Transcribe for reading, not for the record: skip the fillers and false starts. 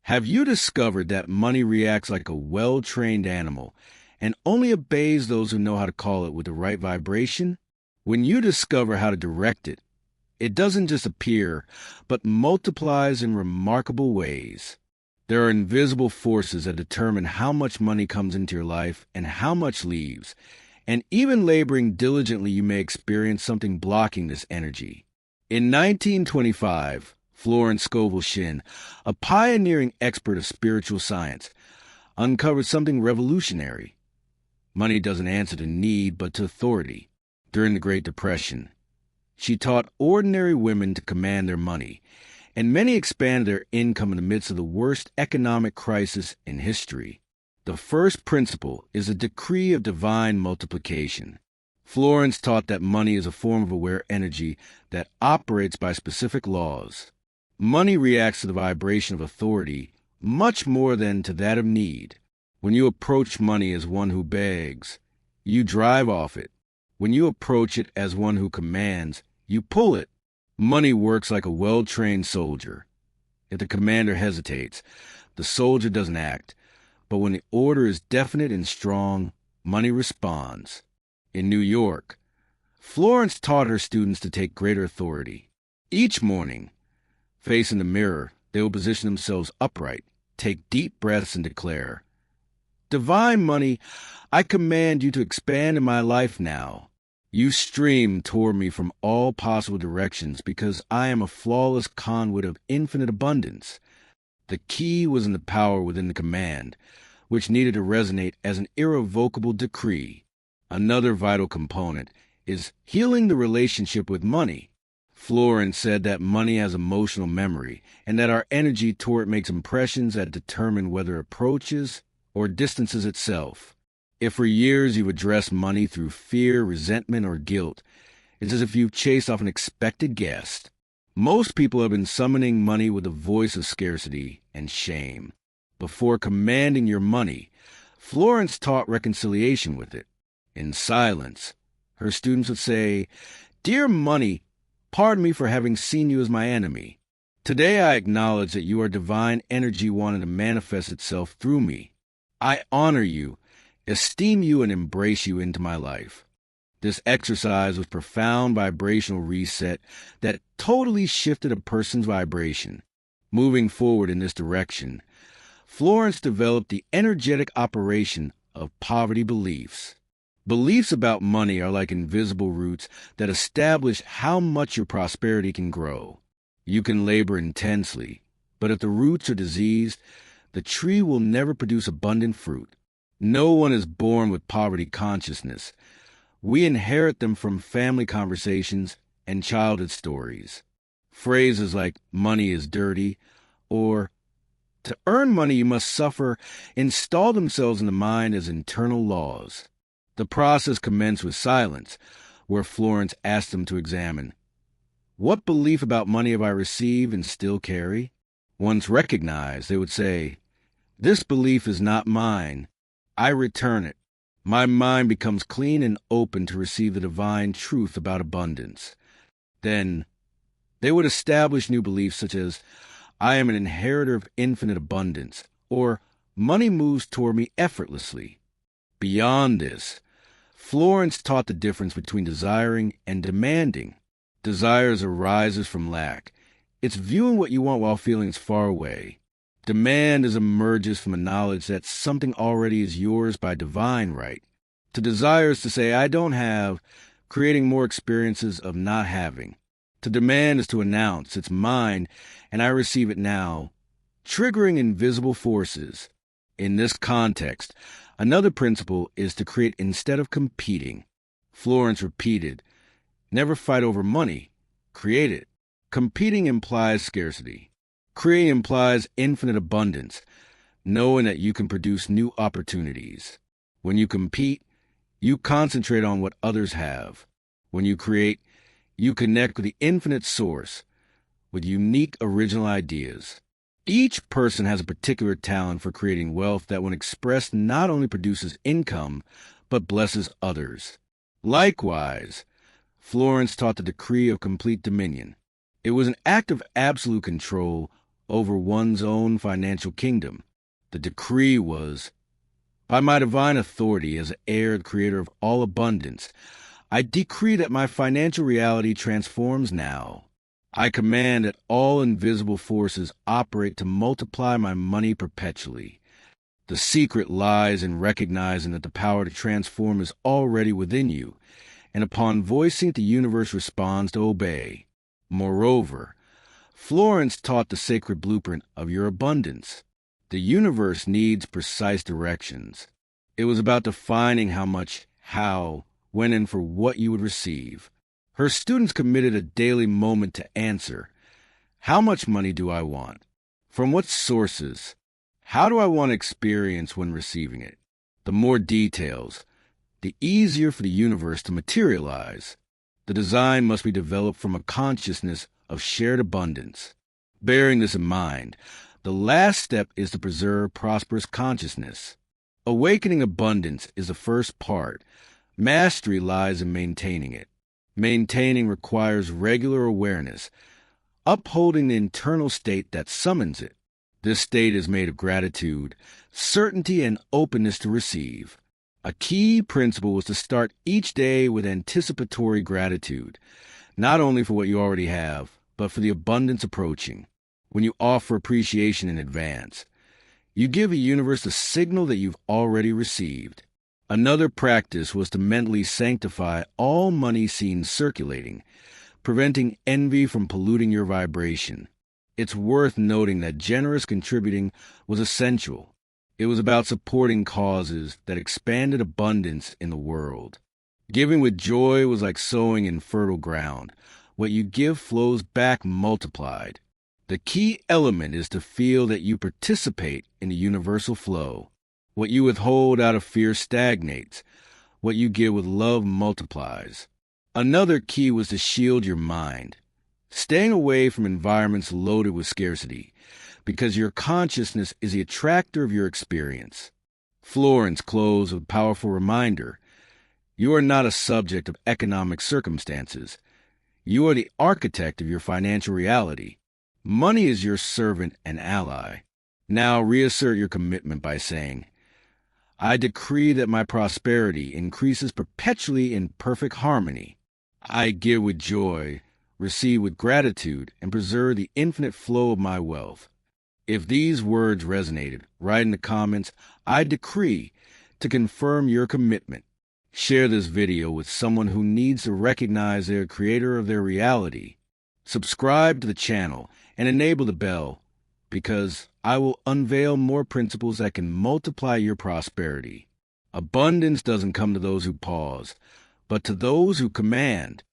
Have you discovered that money reacts like a well-trained animal and only obeys those who know how to call it with the right vibration? When you discover how to direct it, it doesn't just appear, but multiplies in remarkable ways. There are invisible forces that determine how much money comes into your life and how much leaves, and even laboring diligently you may experience something blocking this energy. In 1925, Florence Scovel Shinn, a pioneering expert of spiritual science, uncovered something revolutionary. Money doesn't answer to need, but to authority. During the Great Depression, she taught ordinary women to command their money, and many expanded their income in the midst of the worst economic crisis in history. The first principle is a decree of divine multiplication. Florence taught that money is a form of aware energy that operates by specific laws. Money reacts to the vibration of authority much more than to that of need. When you approach money as one who begs, you drive off it. When you approach it as one who commands, you pull it. Money works like a well-trained soldier. If the commander hesitates, the soldier doesn't act. But when the order is definite and strong, money responds. In New York, Florence taught her students to take greater authority. Each morning, facing the mirror, they will position themselves upright, take deep breaths, and declare, "Divine money, I command you to expand in my life now. You stream toward me from all possible directions because I am a flawless conduit of infinite abundance." The key was in the power within the command, which needed to resonate as an irrevocable decree. Another vital component is healing the relationship with money. Florence said that money has emotional memory and that our energy toward it makes impressions that determine whether it approaches or distances itself. If for years you've addressed money through fear, resentment, or guilt, it's as if you've chased off an expected guest. Most people have been summoning money with a voice of scarcity and shame. Before commanding your money, Florence taught reconciliation with it. In silence, her students would say, "Dear money, pardon me for having seen you as my enemy. Today I acknowledge that you are divine energy wanting to manifest itself through me. I honor you, esteem you, and embrace you into my life." This exercise was profound vibrational reset that totally shifted a person's vibration. Moving forward in this direction, Florence developed the energetic operation of poverty beliefs. Beliefs about money are like invisible roots that establish how much your prosperity can grow. You can labor intensely, but if the roots are diseased, the tree will never produce abundant fruit. No one is born with poverty consciousness. We inherit them from family conversations and childhood stories. Phrases like "money is dirty" or "to earn money you must suffer" install themselves in the mind as internal laws. The process commenced with silence, where Florence asked them to examine, "What belief about money have I received and still carry?" Once recognized, they would say, "This belief is not mine. I return it." My mind becomes clean and open to receive the divine truth about abundance. Then they would establish new beliefs such as, "I am an inheritor of infinite abundance," or "Money moves toward me effortlessly." Beyond this, Florence taught the difference between desiring and demanding. Desires arises from lack. It's viewing what you want while feeling it's far away. Demand emerges from a knowledge that something already is yours by divine right. To desire is to say, "I don't have," creating more experiences of not having. To demand is to announce, "It's mine, and I receive it now," triggering invisible forces. In this context, another principle is to create instead of competing. Florence repeated, "Never fight over money. Create it." Competing implies scarcity. Creating implies infinite abundance, knowing that you can produce new opportunities. When you compete, you concentrate on what others have. When you create, you connect with the infinite source, with unique original ideas. Each person has a particular talent for creating wealth that, when expressed, not only produces income, but blesses others. Likewise, Florence taught the decree of complete dominion. It was an act of absolute control over one's own financial kingdom. The decree was, by my divine authority as heir and creator of all abundance, I decree that my financial reality transforms now. I command that all invisible forces operate to multiply my money perpetually. The secret lies in recognizing that the power to transform is already within you, and upon voicing it, the universe responds to obey. Moreover, Florence taught the sacred blueprint of your abundance. The universe needs precise directions. It was about defining how much, how, when, and for what you would receive. Her students committed a daily moment to answer, how much money do I want? From what sources? How do I want to experience when receiving it? The more details, the easier for the universe to materialize. The design must be developed from a consciousness of shared abundance. Bearing this in mind, the last step is to preserve prosperous consciousness. Awakening abundance is the first part. Mastery lies in maintaining it. Maintaining requires regular awareness, upholding the internal state that summons it. This state is made of gratitude, certainty, and openness to receive. A key principle was to start each day with anticipatory gratitude, not only for what you already have, but for the abundance approaching. When you offer appreciation in advance, you give a universe a signal that you've already received. Another practice was to mentally sanctify all money seen circulating, preventing envy from polluting your vibration. It's worth noting that generous contributing was essential. It was about supporting causes that expanded abundance in the world. Giving with joy was like sowing in fertile ground. What you give flows back multiplied. The key element is to feel that you participate in the universal flow. What you withhold out of fear stagnates. What you give with love multiplies. Another key was to shield your mind, staying away from environments loaded with scarcity, because your consciousness is the attractor of your experience. Florence closed with a powerful reminder. You are not a subject of economic circumstances. You are the architect of your financial reality. Money is your servant and ally. Now reassert your commitment by saying, I decree that my prosperity increases perpetually in perfect harmony. I give with joy, receive with gratitude, and preserve the infinite flow of my wealth. If these words resonated, write in the comments, I decree, to confirm your commitment. Share this video with someone who needs to recognize their creator of their reality. Subscribe to the channel and enable the bell, because I will unveil more principles that can multiply your prosperity. Abundance doesn't come to those who pause, but to those who command.